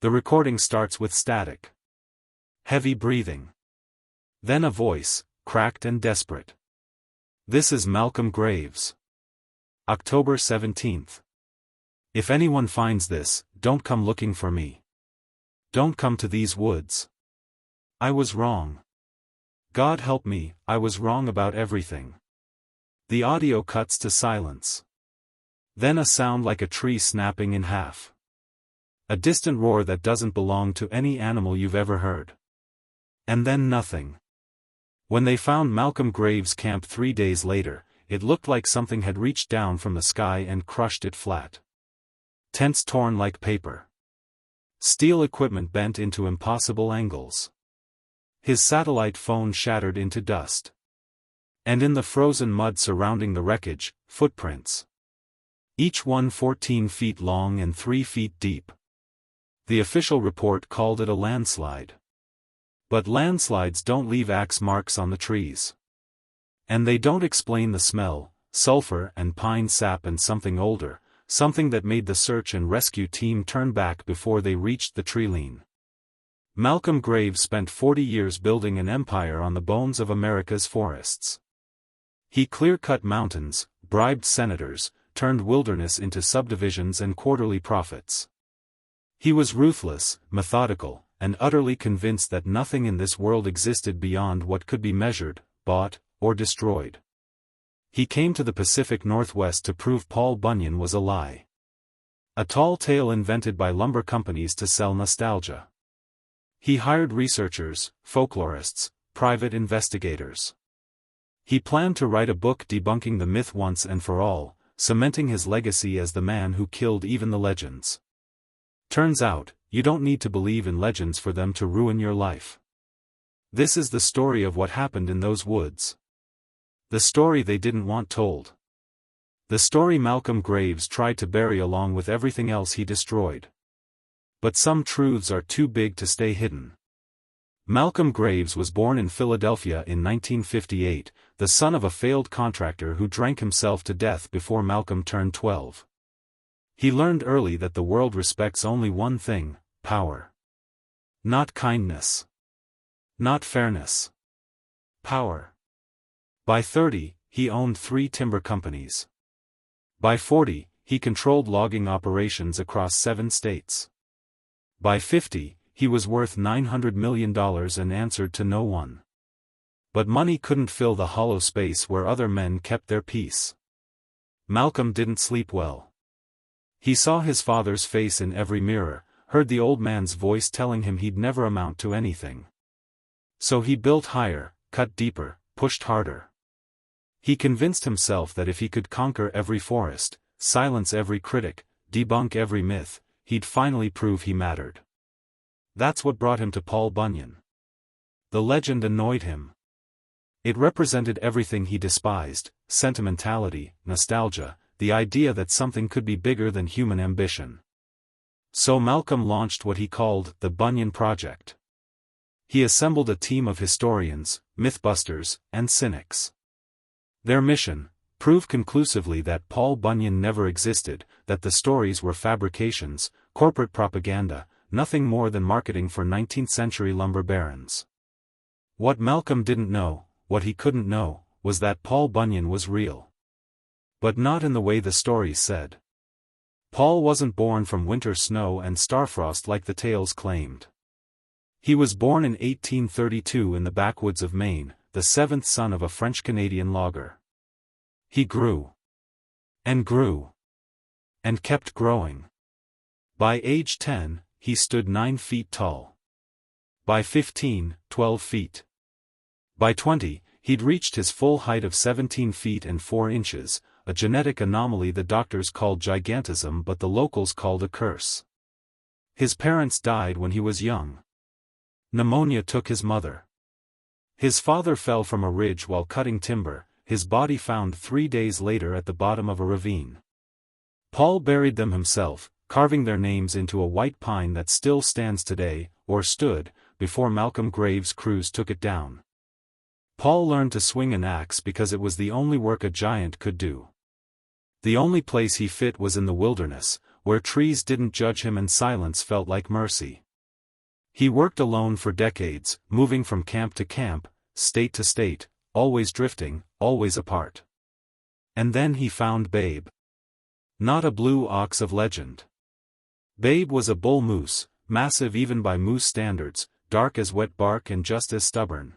The recording starts with static. Heavy breathing. Then a voice, cracked and desperate. "This is Malcolm Graves. October 17th. If anyone finds this, don't come looking for me. Don't come to these woods. I was wrong. God help me, I was wrong about everything." The audio cuts to silence. Then a sound like a tree snapping in half. A distant roar that doesn't belong to any animal you've ever heard. And then nothing. When they found Malcolm Graves' camp 3 days later, it looked like something had reached down from the sky and crushed it flat. Tents torn like paper. Steel equipment bent into impossible angles. His satellite phone shattered into dust. And in the frozen mud surrounding the wreckage, footprints. Each one 14 feet long and 3 feet deep. The official report called it a landslide. But landslides don't leave axe marks on the trees. And they don't explain the smell, sulfur and pine sap and something older, something that made the search and rescue team turn back before they reached the treeline. Malcolm Graves spent 40 years building an empire on the bones of America's forests. He clear-cut mountains, bribed senators, turned wilderness into subdivisions and quarterly profits. He was ruthless, methodical, and utterly convinced that nothing in this world existed beyond what could be measured, bought, or destroyed. He came to the Pacific Northwest to prove Paul Bunyan was a lie. A tall tale invented by lumber companies to sell nostalgia. He hired researchers, folklorists, private investigators. He planned to write a book debunking the myth once and for all, cementing his legacy as the man who killed even the legends. Turns out, you don't need to believe in legends for them to ruin your life. This is the story of what happened in those woods. The story they didn't want told. The story Malcolm Graves tried to bury along with everything else he destroyed. But some truths are too big to stay hidden. Malcolm Graves was born in Philadelphia in 1958, the son of a failed contractor who drank himself to death before Malcolm turned 12. He learned early that the world respects only one thing: power. Not kindness. Not fairness. Power. By 30, he owned 3 timber companies. By 40, he controlled logging operations across 7 states. By 50, he was worth $900 million and answered to no one. But money couldn't fill the hollow space where other men kept their peace. Malcolm didn't sleep well. He saw his father's face in every mirror, heard the old man's voice telling him he'd never amount to anything. So he built higher, cut deeper, pushed harder. He convinced himself that if he could conquer every forest, silence every critic, debunk every myth, he'd finally prove he mattered. That's what brought him to Paul Bunyan. The legend annoyed him. It represented everything he despised: sentimentality, nostalgia, the idea that something could be bigger than human ambition. So Malcolm launched what he called the Bunyan Project. He assembled a team of historians, mythbusters, and cynics. Their mission: prove conclusively that Paul Bunyan never existed, that the stories were fabrications, corporate propaganda, nothing more than marketing for 19th-century lumber barons. What Malcolm didn't know, what he couldn't know, was that Paul Bunyan was real. But not in the way the stories said. Paul wasn't born from winter snow and starfrost like the tales claimed. He was born in 1832 in the backwoods of Maine, the 7th son of a French-Canadian logger. He grew. And grew. And kept growing. By age 10, he stood 9 feet tall. By 15, 12 feet. By 20, he'd reached his full height of 17 feet and 4 inches, a genetic anomaly the doctors called gigantism but the locals called a curse. His parents died when he was young. Pneumonia took his mother. His father fell from a ridge while cutting timber, his body found 3 days later at the bottom of a ravine. Paul buried them himself, carving their names into a white pine that still stands today, or stood, before Malcolm Graves' crews took it down. Paul learned to swing an axe because it was the only work a giant could do. The only place he fit was in the wilderness, where trees didn't judge him and silence felt like mercy. He worked alone for decades, moving from camp to camp, state to state, always drifting, always apart. And then he found Babe. Not a blue ox of legend. Babe was a bull moose, massive even by moose standards, dark as wet bark and just as stubborn.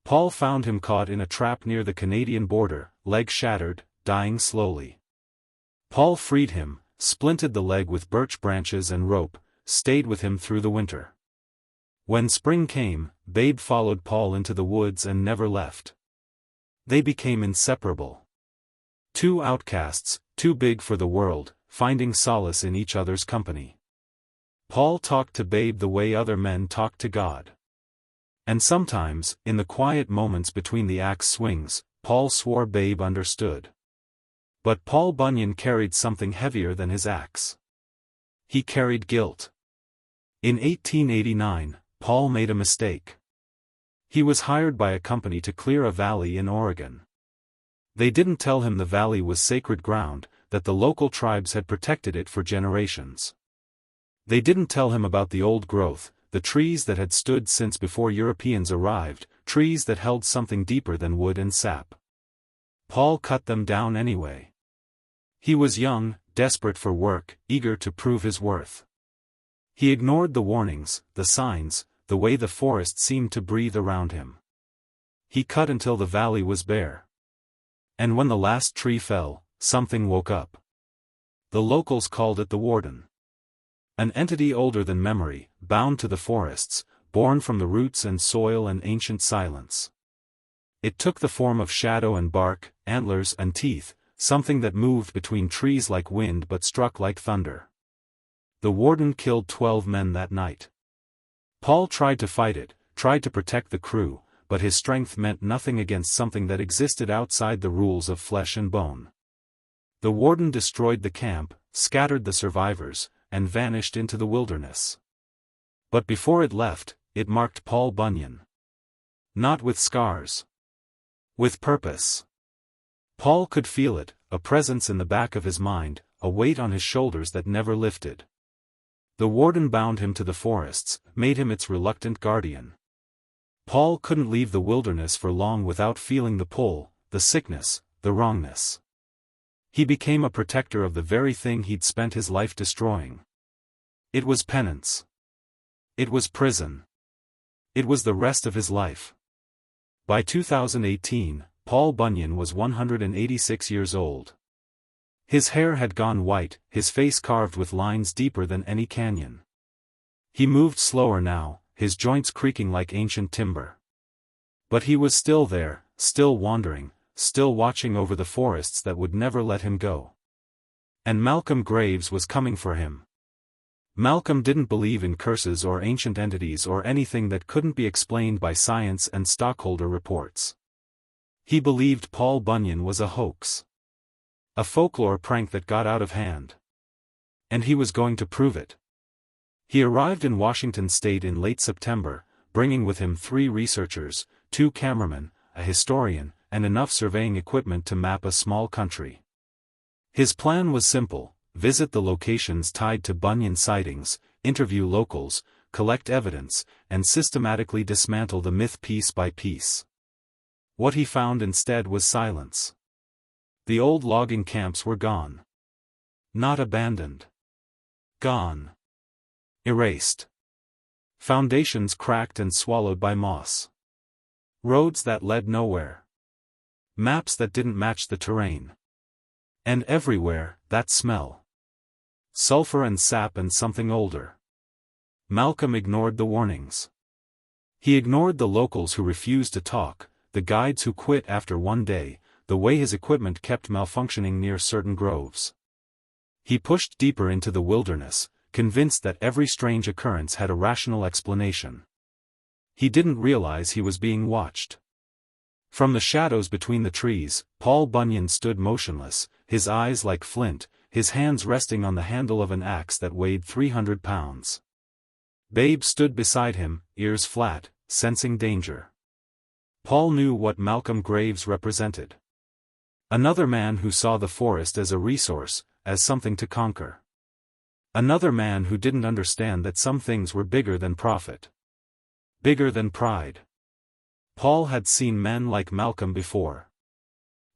Paul found him caught in a trap near the Canadian border, leg shattered, dying slowly. Paul freed him, splinted the leg with birch branches and rope, stayed with him through the winter. When spring came, Babe followed Paul into the woods and never left. They became inseparable. Two outcasts, too big for the world, finding solace in each other's company. Paul talked to Babe the way other men talked to God. And sometimes, in the quiet moments between the axe swings, Paul swore Babe understood. But Paul Bunyan carried something heavier than his axe. He carried guilt. In 1889, Paul made a mistake. He was hired by a company to clear a valley in Oregon. They didn't tell him the valley was sacred ground, that the local tribes had protected it for generations. They didn't tell him about the old growth, the trees that had stood since before Europeans arrived, trees that held something deeper than wood and sap. Paul cut them down anyway. He was young, desperate for work, eager to prove his worth. He ignored the warnings, the signs, the way the forest seemed to breathe around him. He cut until the valley was bare. And when the last tree fell, something woke up. The locals called it the warden. An entity older than memory, bound to the forests, born from the roots and soil and ancient silence. It took the form of shadow and bark, antlers and teeth, something that moved between trees like wind but struck like thunder. The warden killed 12 men that night. Paul tried to fight it, tried to protect the crew, but his strength meant nothing against something that existed outside the rules of flesh and bone. The warden destroyed the camp, scattered the survivors, and vanished into the wilderness. But before it left, it marked Paul Bunyan. Not with scars. With purpose. Paul could feel it, a presence in the back of his mind, a weight on his shoulders that never lifted. The warden bound him to the forests, made him its reluctant guardian. Paul couldn't leave the wilderness for long without feeling the pull, the sickness, the wrongness. He became a protector of the very thing he'd spent his life destroying. It was penance. It was prison. It was the rest of his life. By 2018, Paul Bunyan was 186 years old. His hair had gone white, his face carved with lines deeper than any canyon. He moved slower now, his joints creaking like ancient timber. But he was still there, still wandering, still watching over the forests that would never let him go. And Malcolm Graves was coming for him. Malcolm didn't believe in curses or ancient entities or anything that couldn't be explained by science and stockholder reports. He believed Paul Bunyan was a hoax. A folklore prank that got out of hand. And he was going to prove it. He arrived in Washington state in late September, bringing with him 3 researchers, 2 cameramen, a historian, and enough surveying equipment to map a small country. His plan was simple: visit the locations tied to Bunyan sightings, interview locals, collect evidence, and systematically dismantle the myth piece by piece. What he found instead was silence. The old logging camps were gone. Not abandoned. Gone. Erased. Foundations cracked and swallowed by moss. Roads that led nowhere. Maps that didn't match the terrain. And everywhere, that smell. Sulfur and sap and something older. Malcolm ignored the warnings. He ignored the locals who refused to talk, the guides who quit after one day, the way his equipment kept malfunctioning near certain groves. He pushed deeper into the wilderness, convinced that every strange occurrence had a rational explanation. He didn't realize he was being watched. From the shadows between the trees, Paul Bunyan stood motionless, his eyes like flint, his hands resting on the handle of an axe that weighed 300 pounds. Babe stood beside him, ears flat, sensing danger. Paul knew what Malcolm Graves represented. Another man who saw the forest as a resource, as something to conquer. Another man who didn't understand that some things were bigger than profit. Bigger than pride. Paul had seen men like Malcolm before.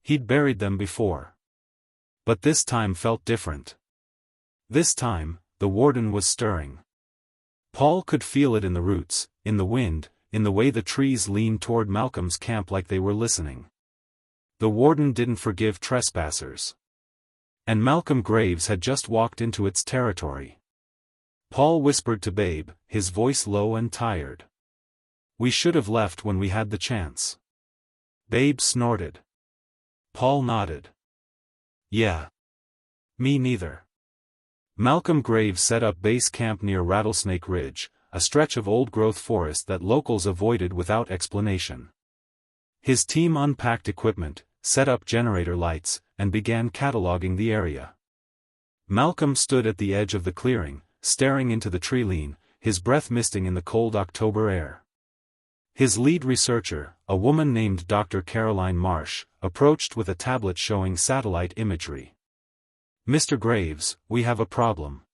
He'd buried them before. But this time felt different. This time, the warden was stirring. Paul could feel it in the roots, in the wind, in the way the trees leaned toward Malcolm's camp like they were listening. The warden didn't forgive trespassers. And Malcolm Graves had just walked into its territory. Paul whispered to Babe, his voice low and tired. "We should have left when we had the chance." Babe snorted. Paul nodded. "Yeah. Me neither." Malcolm Graves set up base camp near Rattlesnake Ridge, a stretch of old-growth forest that locals avoided without explanation. His team unpacked equipment, set up generator lights, and began cataloging the area. Malcolm stood at the edge of the clearing, staring into the tree-line, his breath misting in the cold October air. His lead researcher, a woman named Dr. Caroline Marsh, approached with a tablet showing satellite imagery. "Mr. Graves, we have a problem."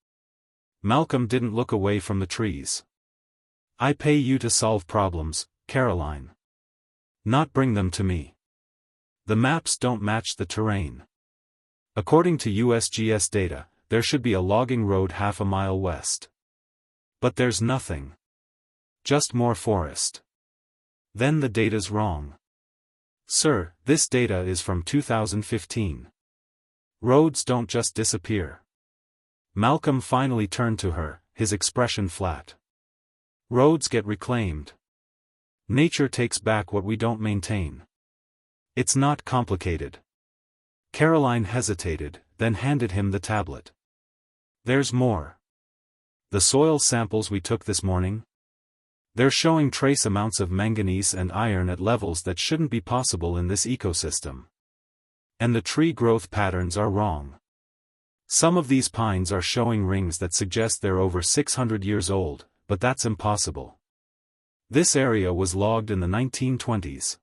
Malcolm didn't look away from the trees. "I pay you to solve problems, Caroline. Not bring them to me. The maps don't match the terrain. According to USGS data, there should be a logging road half a mile west. But there's nothing. Just more forest. Then the data's wrong. Sir, this data is from 2015. Roads don't just disappear." Malcolm finally turned to her, his expression flat. "Roads get reclaimed. Nature takes back what we don't maintain. It's not complicated." Caroline hesitated, then handed him the tablet. "There's more. The soil samples we took this morning? They're showing trace amounts of manganese and iron at levels that shouldn't be possible in this ecosystem. And the tree growth patterns are wrong. Some of these pines are showing rings that suggest they're over 600 years old, but that's impossible. This area was logged in the 1920s.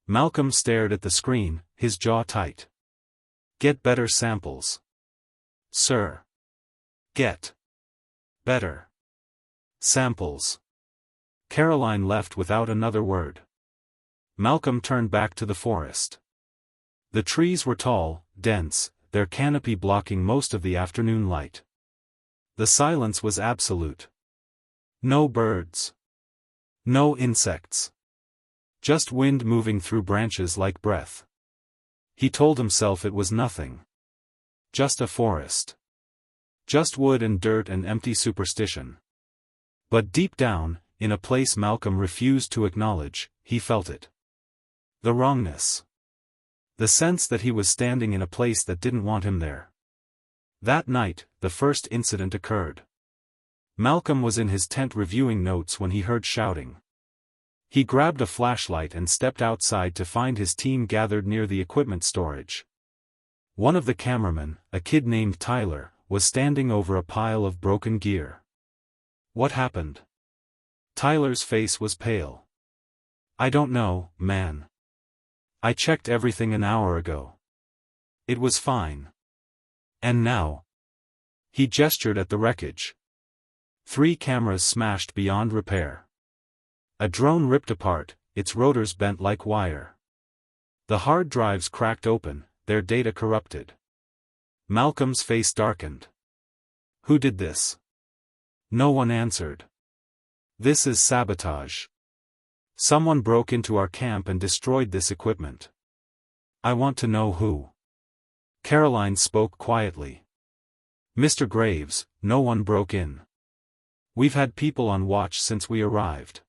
Malcolm stared at the screen, his jaw tight. "Get better samples. Sir. Get better samples." Caroline left without another word. Malcolm turned back to the forest. The trees were tall, dense, their canopy blocking most of the afternoon light. The silence was absolute. No birds. No insects. Just wind moving through branches like breath. He told himself it was nothing. Just a forest. Just wood and dirt and empty superstition. But deep down, in a place Malcolm refused to acknowledge, he felt it. The wrongness. The sense that he was standing in a place that didn't want him there. That night, the first incident occurred. Malcolm was in his tent reviewing notes when he heard shouting. He grabbed a flashlight and stepped outside to find his team gathered near the equipment storage. One of the cameramen, a kid named Tyler, was standing over a pile of broken gear. "What happened?" Tyler's face was pale. "I don't know, man. I checked everything an hour ago. It was fine. And now?" He gestured at the wreckage. 3 cameras smashed beyond repair. A drone ripped apart, its rotors bent like wire. The hard drives cracked open, their data corrupted. Malcolm's face darkened. "Who did this?" No one answered. "This is sabotage. Someone broke into our camp and destroyed this equipment. I want to know who." Caroline spoke quietly. "Mr. Graves, no one broke in. We've had people on watch since we arrived.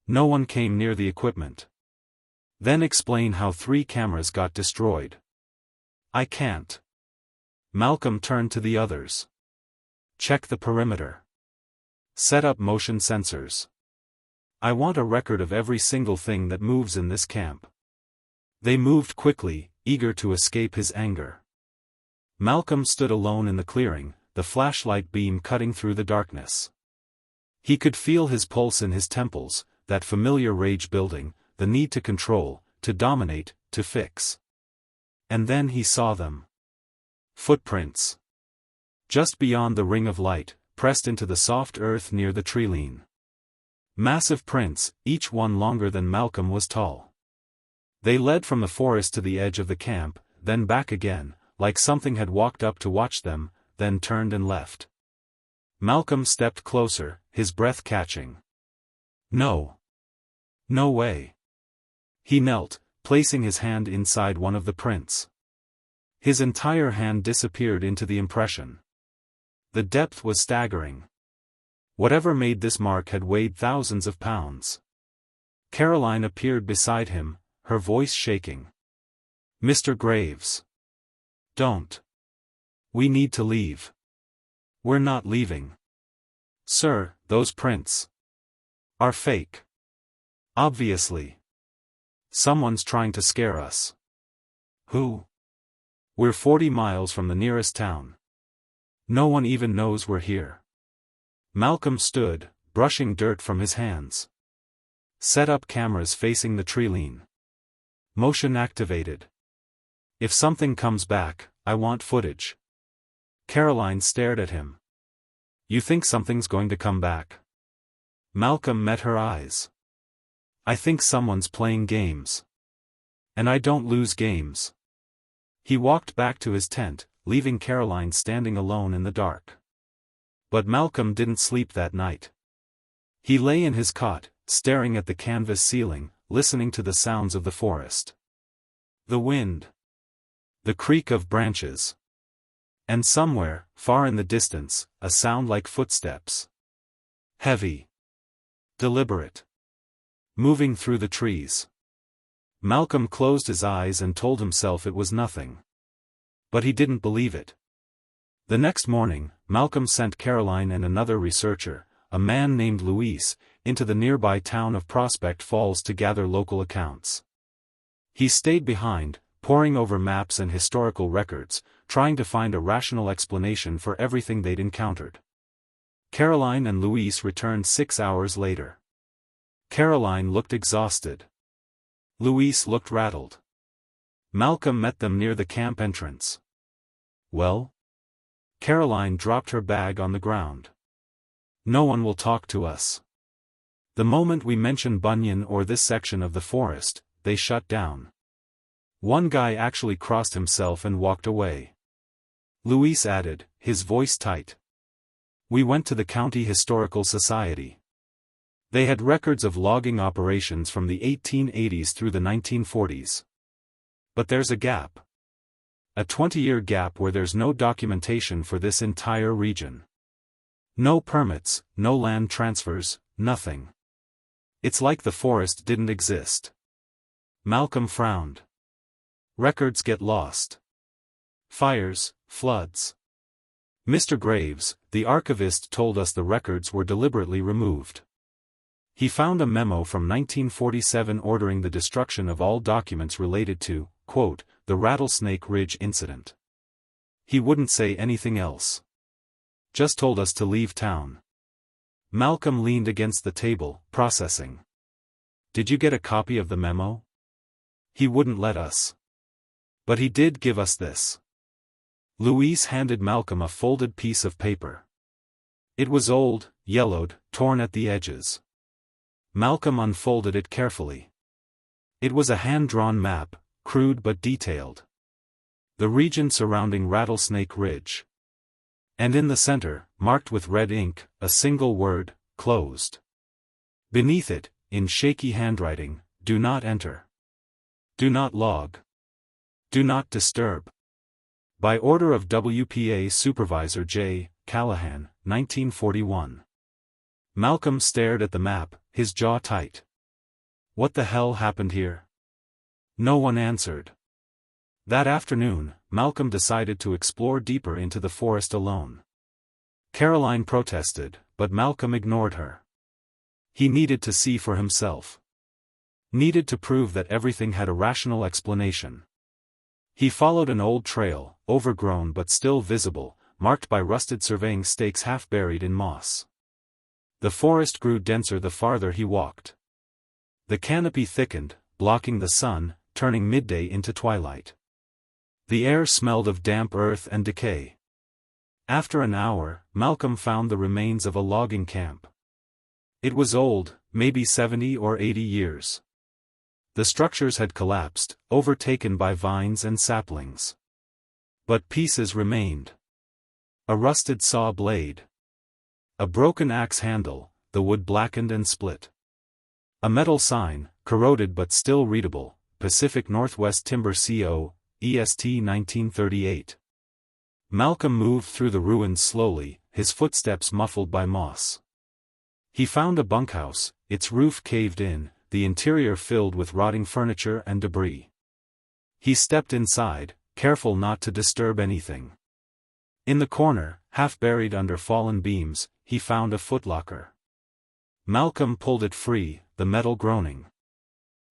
No one came near the equipment. Then explain how 3 cameras got destroyed." "I can't." Malcolm turned to the others. "Check the perimeter. Set up motion sensors. I want a record of every single thing that moves in this camp." They moved quickly, eager to escape his anger. Malcolm stood alone in the clearing, the flashlight beam cutting through the darkness. He could feel his pulse in his temples, that familiar rage building, the need to control, to dominate, to fix. And then he saw them. Footprints. Just beyond the ring of light, pressed into the soft earth near the treeline. Massive prints, each one longer than Malcolm was tall. They led from the forest to the edge of the camp, then back again, like something had walked up to watch them, then turned and left. Malcolm stepped closer, his breath catching. No. No way. He knelt, placing his hand inside one of the prints. His entire hand disappeared into the impression. The depth was staggering. Whatever made this mark had weighed thousands of pounds. Caroline appeared beside him, her voice shaking. "Mr. Graves. Don't. We need to leave." "We're not leaving. Sir, those prints are fake. Obviously. Someone's trying to scare us." "Who?" "We're 40 miles from the nearest town. No one even knows we're here." Malcolm stood, brushing dirt from his hands. "Set up cameras facing the treeline. Motion activated. If something comes back, I want footage." Caroline stared at him. "You think something's going to come back?" Malcolm met her eyes. "I think someone's playing games. And I don't lose games." He walked back to his tent, leaving Caroline standing alone in the dark. But Malcolm didn't sleep that night. He lay in his cot, staring at the canvas ceiling, listening to the sounds of the forest. The wind. The creak of branches. And somewhere, far in the distance, a sound like footsteps. Heavy. Deliberate. Moving through the trees. Malcolm closed his eyes and told himself it was nothing. But he didn't believe it. The next morning, Malcolm sent Caroline and another researcher, a man named Luis, into the nearby town of Prospect Falls to gather local accounts. He stayed behind, poring over maps and historical records, trying to find a rational explanation for everything they'd encountered. Caroline and Luis returned 6 hours later. Caroline looked exhausted. Luis looked rattled. Malcolm met them near the camp entrance. "Well?" Caroline dropped her bag on the ground. "No one will talk to us. The moment we mention Bunyan or this section of the forest, they shut down. One guy actually crossed himself and walked away." Luis added, his voice tight. "We went to the County Historical Society. They had records of logging operations from the 1880s through the 1940s. But there's a gap. A 20-year gap where there's no documentation for this entire region. No permits, no land transfers, nothing. It's like the forest didn't exist." Malcolm frowned. "Records get lost. Fires, floods. Mr. Graves, the archivist, told us the records were deliberately removed. He found a memo from 1947 ordering the destruction of all documents related to, quote, the Rattlesnake Ridge incident. He wouldn't say anything else. Just told us to leave town." Malcolm leaned against the table, processing. "Did you get a copy of the memo?" "He wouldn't let us. But he did give us this." Luis handed Malcolm a folded piece of paper. It was old, yellowed, torn at the edges. Malcolm unfolded it carefully. It was a hand-drawn map, crude but detailed. The region surrounding Rattlesnake Ridge. And in the center, marked with red ink, a single word, closed. Beneath it, in shaky handwriting, "Do not enter. Do not log. Do not disturb. By order of WPA Supervisor J. Callahan, 1941. Malcolm stared at the map, his jaw tight. What the hell happened here? No one answered. That afternoon, Malcolm decided to explore deeper into the forest alone. Caroline protested, but Malcolm ignored her. He needed to see for himself. Needed to prove that everything had a rational explanation. He followed an old trail, overgrown but still visible, marked by rusted surveying stakes half buried in moss. The forest grew denser the farther he walked. The canopy thickened, blocking the sun, turning midday into twilight. The air smelled of damp earth and decay. After an hour, Malcolm found the remains of a logging camp. It was old, maybe 70 or 80 years. The structures had collapsed, overtaken by vines and saplings. But pieces remained. A rusted saw blade. A broken axe handle, the wood blackened and split. A metal sign, corroded but still readable, Pacific Northwest Timber Co., EST 1938. Malcolm moved through the ruins slowly, his footsteps muffled by moss. He found a bunkhouse, its roof caved in, the interior filled with rotting furniture and debris. He stepped inside, careful not to disturb anything. In the corner, half buried under fallen beams, he found a footlocker. Malcolm pulled it free, the metal groaning.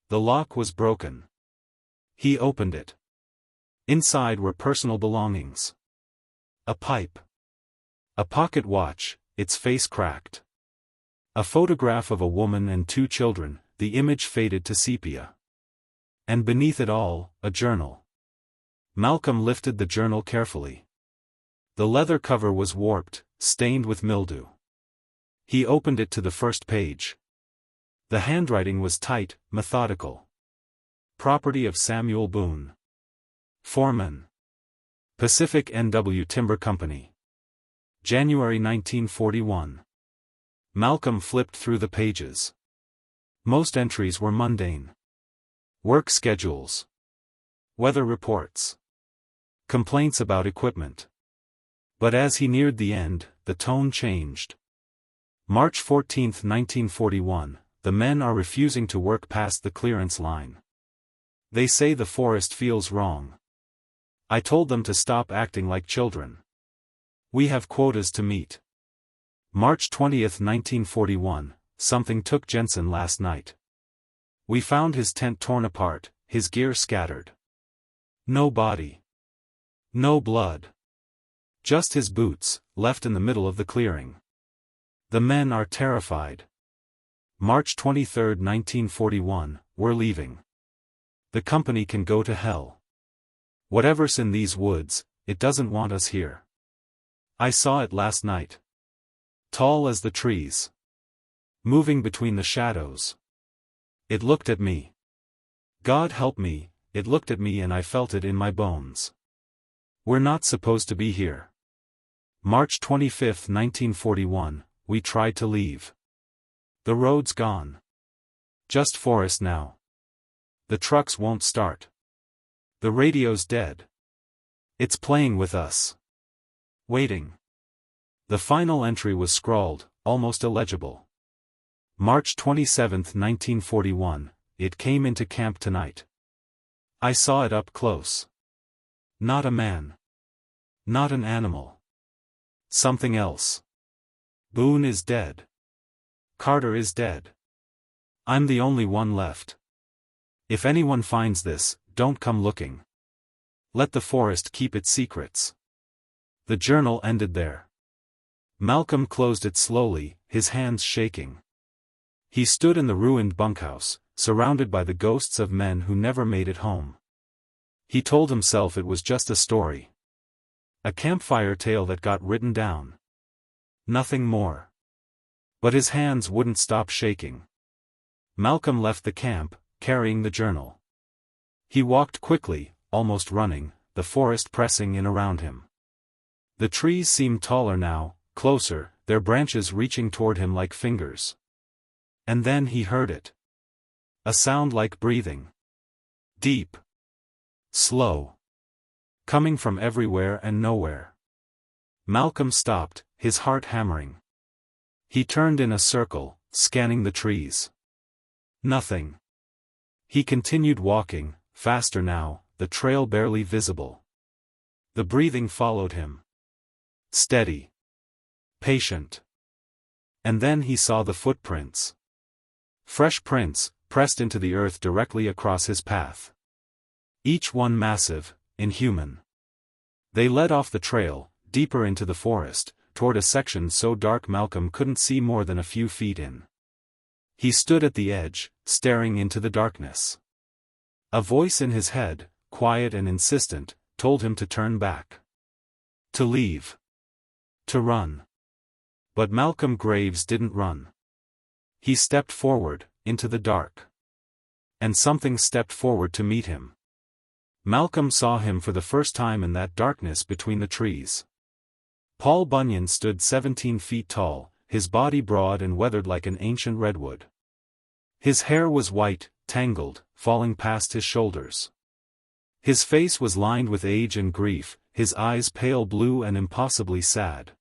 The lock was broken. He opened it. Inside were personal belongings. A pipe. A pocket watch, its face cracked. A photograph of a woman and 2 children, the image faded to sepia. And beneath it all, a journal. Malcolm lifted the journal carefully. The leather cover was warped, stained with mildew. He opened it to the first page. The handwriting was tight, methodical. Property of Samuel Boone. Foreman. Pacific N.W. Timber Company. January 1941. Malcolm flipped through the pages. Most entries were mundane. Work schedules. Weather reports. Complaints about equipment. But as he neared the end, the tone changed. March 14, 1941, the men are refusing to work past the clearance line. They say the forest feels wrong. I told them to stop acting like children. We have quotas to meet. March 20, 1941, something took Jensen last night. We found his tent torn apart, his gear scattered. No body. No blood. Just his boots, left in the middle of the clearing. The men are terrified. March 23, 1941, we're leaving. The company can go to hell. Whatever's in these woods, it doesn't want us here. I saw it last night. Tall as the trees. Moving between the shadows. It looked at me. God help me, it looked at me and I felt it in my bones. We're not supposed to be here. March 25, 1941, we tried to leave. The road's gone. Just forest now. The trucks won't start. The radio's dead. It's playing with us. Waiting. The final entry was scrawled, almost illegible. March 27, 1941, it came into camp tonight. I saw it up close. Not a man. Not an animal. Something else. Boone is dead. Carter is dead. I'm the only one left. If anyone finds this, don't come looking. Let the forest keep its secrets. The journal ended there. Malcolm closed it slowly, his hands shaking. He stood in the ruined bunkhouse, surrounded by the ghosts of men who never made it home. He told himself it was just a story. A campfire tale that got written down. Nothing more. But his hands wouldn't stop shaking. Malcolm left the camp, carrying the journal. He walked quickly, almost running, the forest pressing in around him. The trees seemed taller now, closer, their branches reaching toward him like fingers. And then he heard it. A sound like breathing. Deep. Slow. Coming from everywhere and nowhere. Malcolm stopped, his heart hammering. He turned in a circle, scanning the trees. Nothing. He continued walking, faster now, the trail barely visible. The breathing followed him. Steady. Patient. And then he saw the footprints. Fresh prints, pressed into the earth directly across his path. Each one massive, inhuman. They led off the trail, deeper into the forest, toward a section so dark Malcolm couldn't see more than a few feet in. He stood at the edge, staring into the darkness. A voice in his head, quiet and insistent, told him to turn back. To leave. To run. But Malcolm Graves didn't run. He stepped forward, into the dark. And something stepped forward to meet him. Malcolm saw him for the first time in that darkness between the trees. Paul Bunyan stood 17 feet tall, his body broad and weathered like an ancient redwood. His hair was white, tangled, falling past his shoulders. His face was lined with age and grief, his eyes pale blue and impossibly sad.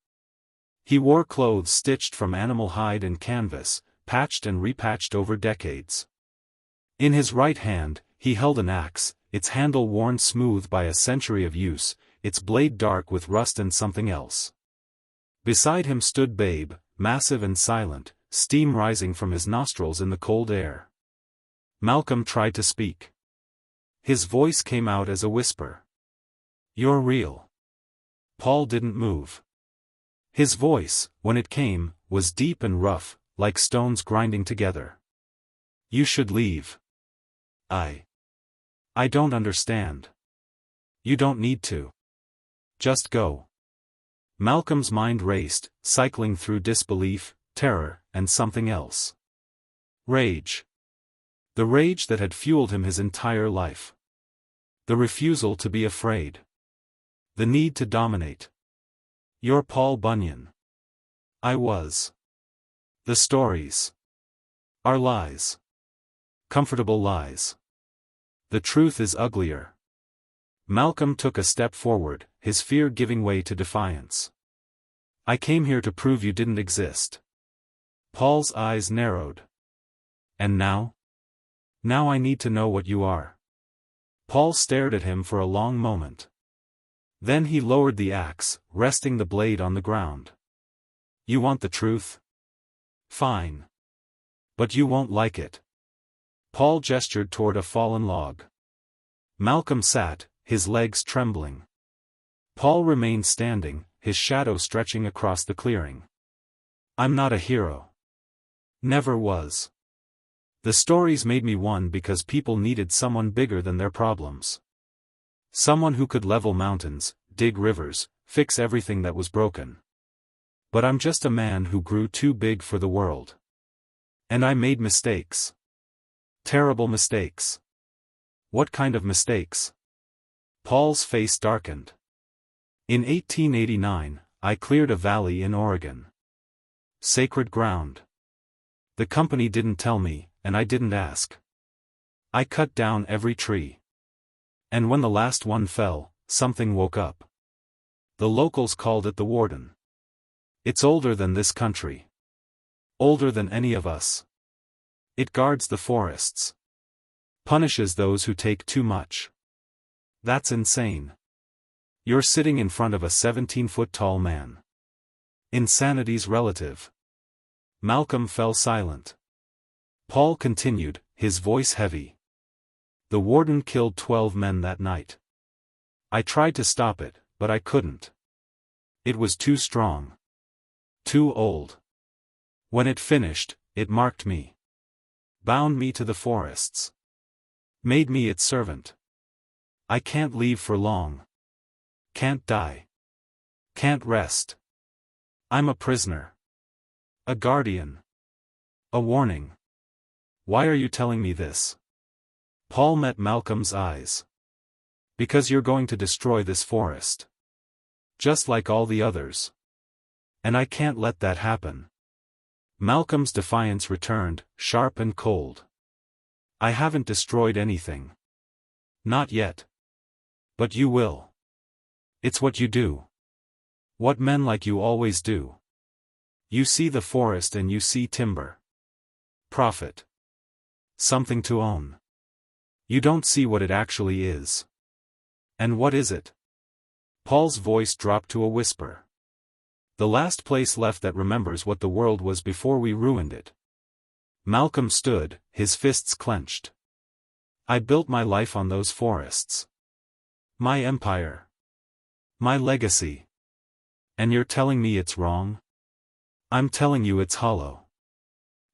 He wore clothes stitched from animal hide and canvas, patched and repatched over decades. In his right hand, he held an axe, its handle worn smooth by a century of use, its blade dark with rust and something else. Beside him stood Babe, massive and silent, steam rising from his nostrils in the cold air. Malcolm tried to speak. His voice came out as a whisper. "You're real." Paul didn't move. His voice, when it came, was deep and rough, like stones grinding together. "You should leave." I don't understand." "You don't need to. Just go." Malcolm's mind raced, cycling through disbelief, terror, and something else. Rage. The rage that had fueled him his entire life. The refusal to be afraid. The need to dominate. "You're Paul Bunyan." I was. The stories are lies. Comfortable lies. The truth is uglier. Malcolm took a step forward, his fear giving way to defiance. "I came here to prove you didn't exist." Paul's eyes narrowed. "And now?" "Now I need to know what you are." Paul stared at him for a long moment. Then he lowered the axe, resting the blade on the ground. "You want the truth? Fine. But you won't like it." Paul gestured toward a fallen log. Malcolm sat, his legs trembling. Paul remained standing, his shadow stretching across the clearing. "I'm not a hero. Never was. The stories made me one because people needed someone bigger than their problems. Someone who could level mountains, dig rivers, fix everything that was broken. But I'm just a man who grew too big for the world. And I made mistakes. Terrible mistakes." "What kind of mistakes?" Paul's face darkened. "In 1889, I cleared a valley in Oregon. Sacred ground. The company didn't tell me, and I didn't ask. I cut down every tree. And when the last one fell, something woke up. The locals called it the warden. It's older than this country. Older than any of us. It guards the forests. Punishes those who take too much. That's insane. You're sitting in front of a 17-foot-tall man. Insanity's relative." Malcolm fell silent. Paul continued, his voice heavy. "The warden killed 12 men that night. I tried to stop it, but I couldn't. It was too strong. Too old. When it finished, it marked me. Bound me to the forests. Made me its servant. I can't leave for long. Can't die. Can't rest. I'm a prisoner. A guardian. A warning. Why are you telling me this?" Paul met Malcolm's eyes. "Because you're going to destroy this forest. Just like all the others. And I can't let that happen." Malcolm's defiance returned, sharp and cold. "I haven't destroyed anything. Not yet. But you will. It's what you do. What men like you always do. You see the forest and you see timber. Profit. Something to own. You don't see what it actually is." "And what is it?" Paul's voice dropped to a whisper. "The last place left that remembers what the world was before we ruined it." Malcolm stood, his fists clenched. "I built my life on those forests. My empire. My legacy. And you're telling me it's wrong? I'm telling you it's hollow."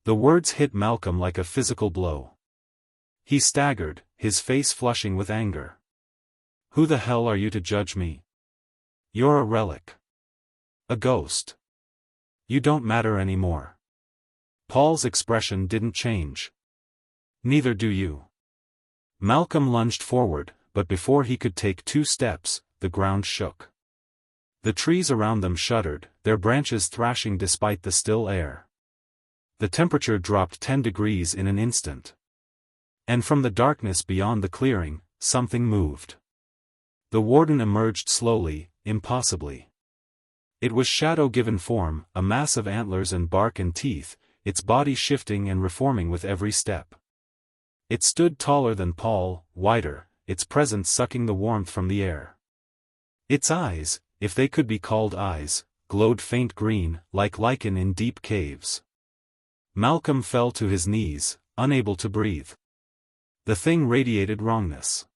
The words hit Malcolm like a physical blow. He staggered, his face flushing with anger. "Who the hell are you to judge me? You're a relic. A ghost. You don't matter anymore. Paul's expression didn't change. Neither do you. Malcolm lunged forward, but before he could take 2 steps, the ground shook. The trees around them shuddered, their branches thrashing despite the still air. The temperature dropped 10 degrees in an instant. And from the darkness beyond the clearing, something moved. The warden emerged slowly, impossibly. It was shadow-given form, a mass of antlers and bark and teeth, its body shifting and reforming with every step. It stood taller than Paul, wider, its presence sucking the warmth from the air. Its eyes, if they could be called eyes, glowed faint green, like lichen in deep caves. Malcolm fell to his knees, unable to breathe. The thing radiated wrongness.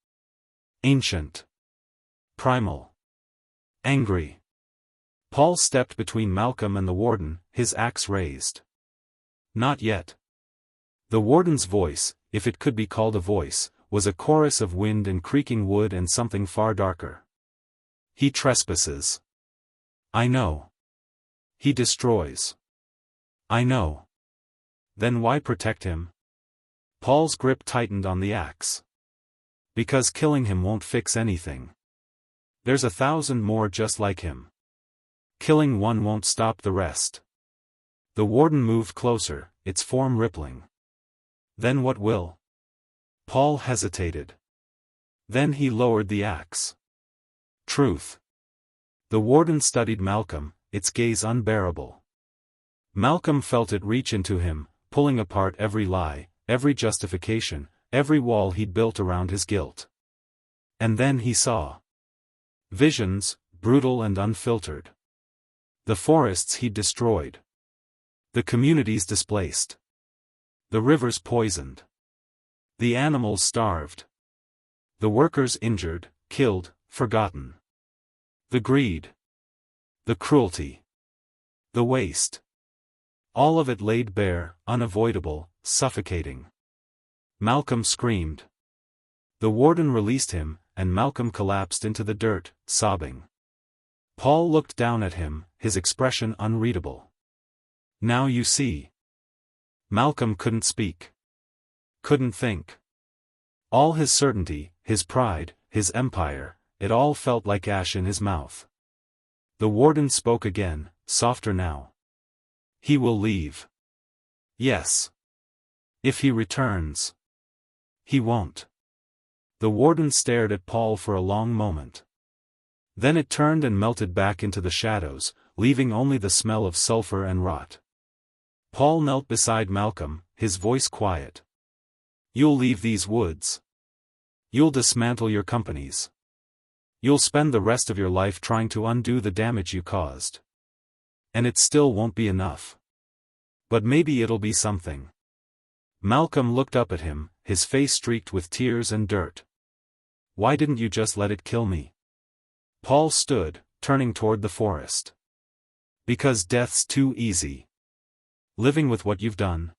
Ancient. Primal. Angry. Paul stepped between Malcolm and the warden, his axe raised. Not yet. The warden's voice, if it could be called a voice, was a chorus of wind and creaking wood and something far darker. He trespasses. I know. He destroys. I know. Then why protect him? Paul's grip tightened on the axe. Because killing him won't fix anything. There's 1,000 more just like him. Killing one won't stop the rest. The warden moved closer, its form rippling. Then what will? Paul hesitated. Then he lowered the axe. Truth. The warden studied Malcolm, its gaze unbearable. Malcolm felt it reach into him, pulling apart every lie, every justification, every wall he'd built around his guilt. And then he saw. Visions, brutal and unfiltered. The forests he'd destroyed. The communities displaced. The rivers poisoned. The animals starved. The workers injured, killed, forgotten. The greed. The cruelty. The waste. All of it laid bare, unavoidable, suffocating. Malcolm screamed. The warden released him, and Malcolm collapsed into the dirt, sobbing. Paul looked down at him, his expression unreadable. Now you see. Malcolm couldn't speak. Couldn't think. All his certainty, his pride, his empire, it all felt like ash in his mouth. The warden spoke again, softer now. He will leave. Yes. If he returns. He won't. The warden stared at Paul for a long moment. Then it turned and melted back into the shadows, leaving only the smell of sulfur and rot. Paul knelt beside Malcolm, his voice quiet. You'll leave these woods. You'll dismantle your companies. You'll spend the rest of your life trying to undo the damage you caused. And it still won't be enough. But maybe it'll be something. Malcolm looked up at him, his face streaked with tears and dirt. Why didn't you just let it kill me? Paul stood, turning toward the forest. Because death's too easy. Living with what you've done.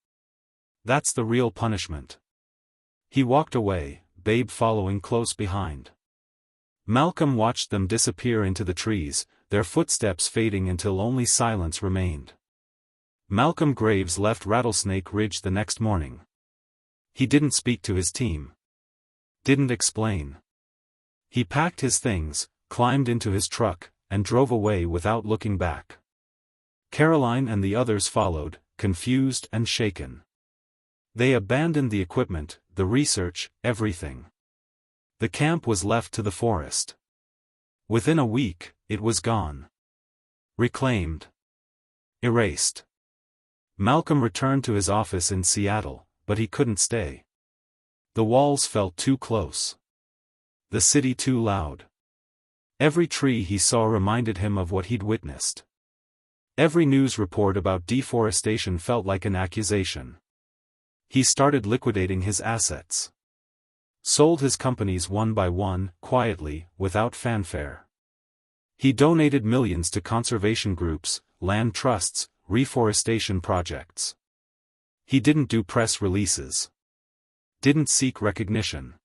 That's the real punishment. He walked away, Babe following close behind. Malcolm watched them disappear into the trees, their footsteps fading until only silence remained. Malcolm Graves left Rattlesnake Ridge the next morning. He didn't speak to his team. Didn't explain. He packed his things, climbed into his truck, and drove away without looking back. Caroline and the others followed, confused and shaken. They abandoned the equipment, the research, everything. The camp was left to the forest. Within a week, it was gone. Reclaimed. Erased. Malcolm returned to his office in Seattle, but he couldn't stay. The walls felt too close. The city too loud. Every tree he saw reminded him of what he'd witnessed. Every news report about deforestation felt like an accusation. He started liquidating his assets. Sold his companies one by one, quietly, without fanfare. He donated millions to conservation groups, land trusts, reforestation projects. He didn't do press releases. Didn't seek recognition.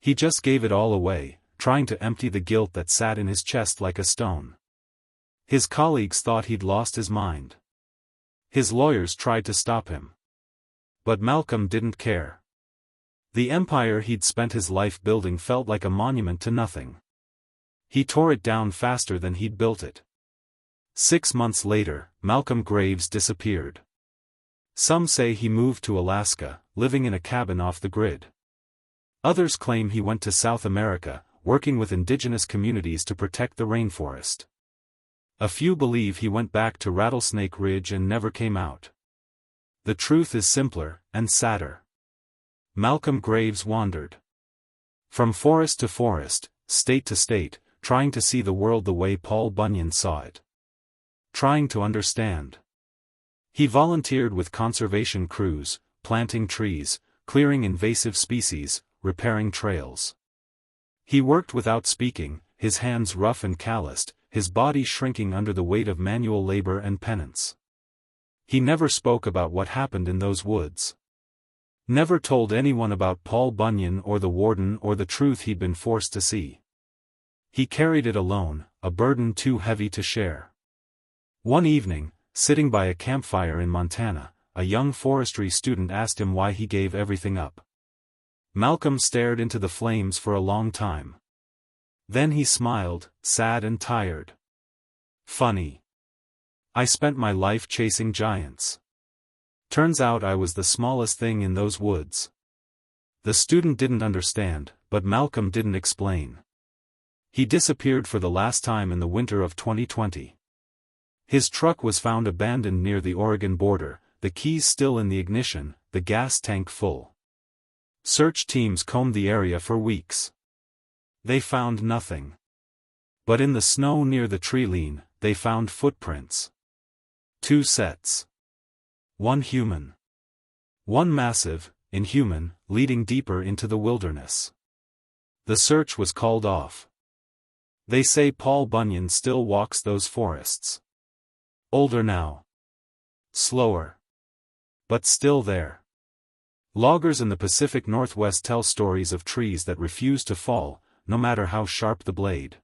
He just gave it all away, trying to empty the guilt that sat in his chest like a stone. His colleagues thought he'd lost his mind. His lawyers tried to stop him. But Malcolm didn't care. The empire he'd spent his life building felt like a monument to nothing. He tore it down faster than he'd built it. 6 months later, Malcolm Graves disappeared. Some say he moved to Alaska, living in a cabin off the grid. Others claim he went to South America, working with indigenous communities to protect the rainforest. A few believe he went back to Rattlesnake Ridge and never came out. The truth is simpler, and sadder. Malcolm Graves wandered. From forest to forest, state to state, trying to see the world the way Paul Bunyan saw it. Trying to understand. He volunteered with conservation crews, planting trees, clearing invasive species, repairing trails. He worked without speaking, his hands rough and calloused, his body shrinking under the weight of manual labor and penance. He never spoke about what happened in those woods. Never told anyone about Paul Bunyan or the warden or the truth he'd been forced to see. He carried it alone, a burden too heavy to share. One evening, sitting by a campfire in Montana, a young forestry student asked him why he gave everything up. Malcolm stared into the flames for a long time. Then he smiled, sad and tired. Funny. I spent my life chasing giants. Turns out I was the smallest thing in those woods. The student didn't understand, but Malcolm didn't explain. He disappeared for the last time in the winter of 2020. His truck was found abandoned near the Oregon border, the keys still in the ignition, the gas tank full. Search teams combed the area for weeks. They found nothing. But in the snow near the tree line, they found footprints. 2 sets. One human. One massive, inhuman, leading deeper into the wilderness. The search was called off. They say Paul Bunyan still walks those forests. Older now. Slower. But still there. Loggers in the Pacific Northwest tell stories of trees that refuse to fall, no matter how sharp the blade.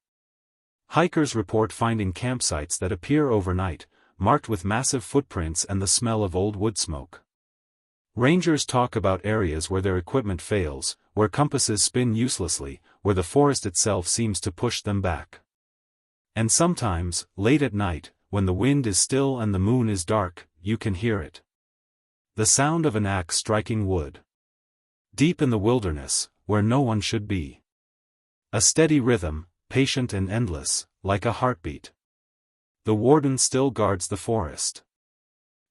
Hikers report finding campsites that appear overnight, marked with massive footprints and the smell of old wood smoke. Rangers talk about areas where their equipment fails, where compasses spin uselessly, where the forest itself seems to push them back. And sometimes, late at night, when the wind is still and the moon is dark, you can hear it. The sound of an axe striking wood. Deep in the wilderness, where no one should be. A steady rhythm, patient and endless, like a heartbeat. The warden still guards the forest.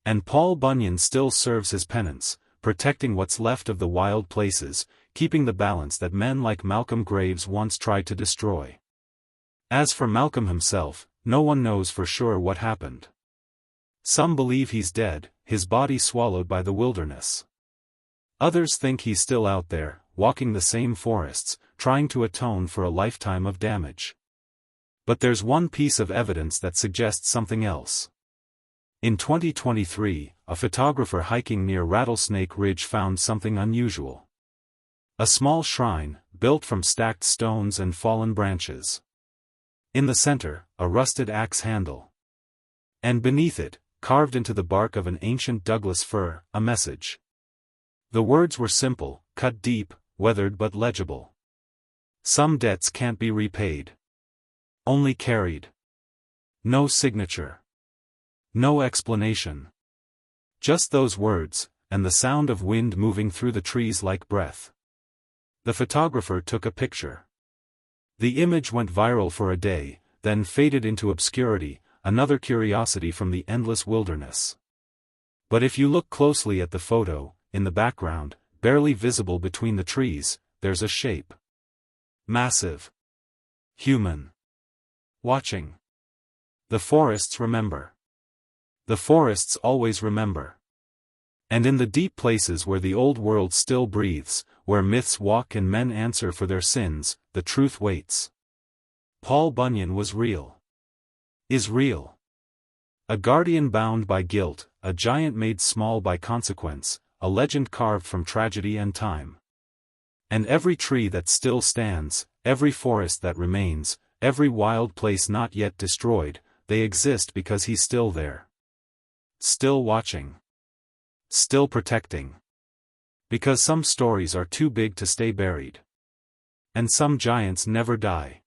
And Paul Bunyan still serves his penance, protecting what's left of the wild places, keeping the balance that men like Malcolm Graves once tried to destroy. As for Malcolm himself, no one knows for sure what happened. Some believe he's dead, his body swallowed by the wilderness. Others think he's still out there, walking the same forests, trying to atone for a lifetime of damage. But there's one piece of evidence that suggests something else. In 2023, a photographer hiking near Rattlesnake Ridge found something unusual. A small shrine, built from stacked stones and fallen branches. In the center, a rusted axe handle. And beneath it, carved into the bark of an ancient Douglas fir, a message. The words were simple, cut deep, weathered but legible. Some debts can't be repaid. Only carried. No signature. No explanation. Just those words, and the sound of wind moving through the trees like breath. The photographer took a picture. The image went viral for a day, then faded into obscurity, another curiosity from the endless wilderness. But if you look closely at the photo, in the background, barely visible between the trees, there's a shape. Massive. Human. Watching. The forests remember. The forests always remember. And in the deep places where the old world still breathes, where myths walk and men answer for their sins, the truth waits. Paul Bunyan was real. Is real. A guardian bound by guilt, a giant made small by consequence, a legend carved from tragedy and time. And every tree that still stands, every forest that remains, every wild place not yet destroyed, they exist because he's still there. Still watching. Still protecting. Because some stories are too big to stay buried. And some giants never die.